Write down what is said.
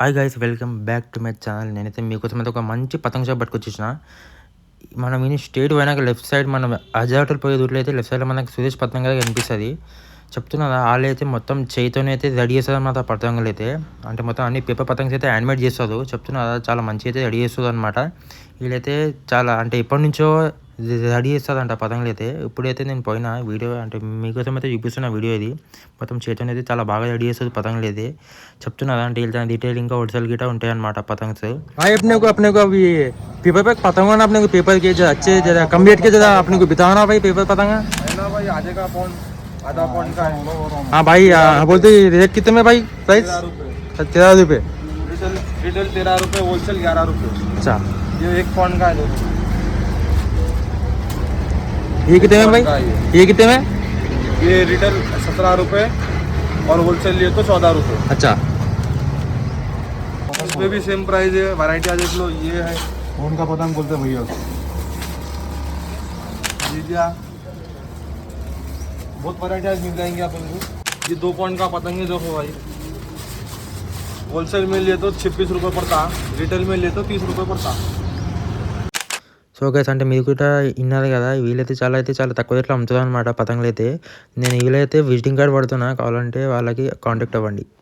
Hi guys, welcome back to my channel. నేనైతే మీకోసం అయితే ఒక మంచి పతంగ షాప్ పట్టుకొచ్చేసిన. మనం ఈ స్టేట్ పోయినాక లెఫ్ట్ సైడ్ మనం అజాటల్ పోయే రూట్లో అయితే లెఫ్ట్ సైడ్లో మనకు సురేష్ పతంగ కనిపిస్తుంది. చెప్తున్నా వాళ్ళు అయితే మొత్తం చేతితోనే అయితే రెడీ చేస్తుంది అనమాట. పతంగులు అయితే అంటే మొత్తం అన్ని పేపర్ పతంగ్స్ అయితే యానిమేట్ చేస్తారు. చెప్తున్నా చాలా మంచి అయితే రెడీ చేస్తుంది అనమాట. వీళ్ళైతే చాలా అంటే ఎప్పటి నుంచో రెడీ చేస్తుందంట పతంగులు అయితే. ఇప్పుడైతే నేను పోయిన వీడియో అంటే మీకోసం అయితే చూపిస్తున్న వీడియో ఇది. మొత్తం చేతిని అయితే చాలా బాగా రెడీ చేస్తుంది పతంగులు అయితే. చెప్తున్నా అంటే వీళ్ళ డీటెయిల్ ఇంకా హోల్సేల్ గిట్ట ఉంటాయి అనమాట पतंग्स। भाई अपने को अभी पेपर पे पतंग ना अपने को पेपर के जो अच्छे जरा कम रेट के जरा अपने को बताना भाई पेपर पतंग है ना भाई आधे का पौन आधा पौन का है। हाँ भाई बोलते रेट कितने में भाई प्राइस 13 रुपये रिटेल 13 रुपये, होलसेल 11 रुपये। अच्छा ये एक पौन का है देखो। ये कितने में भाई ये कितने में ये रिटेल 17 रुपये और होलसेल लिए तो 14 रुपये। अच्छा इसमें भी सेम प्राइस है। वैरायटी आ देख लो, ये है कौन का पतंग बोलते भैया लीजिए, बहुत वैरायटी आज मिल जाएंगी अपन को। ये 2 पौन का पतंग है देखो भाई। होलसेल में लिए तो 26 रुपये पड़ता, रिटेल में लिए तो 30 रुपये पड़ता। సో గైస్ అంటే మీరు కూడా విన్నారు కదా, వీళ్ళైతే చాలా తక్కువ రేట్లో అమ్ముతుంది అనమాట పతంగులు అయితే. నేను వీళ్ళైతే విజిటింగ్ కార్డ్ పడుతున్నా, కావాలంటే వాళ్ళకి కాంటాక్ట్ అవ్వండి.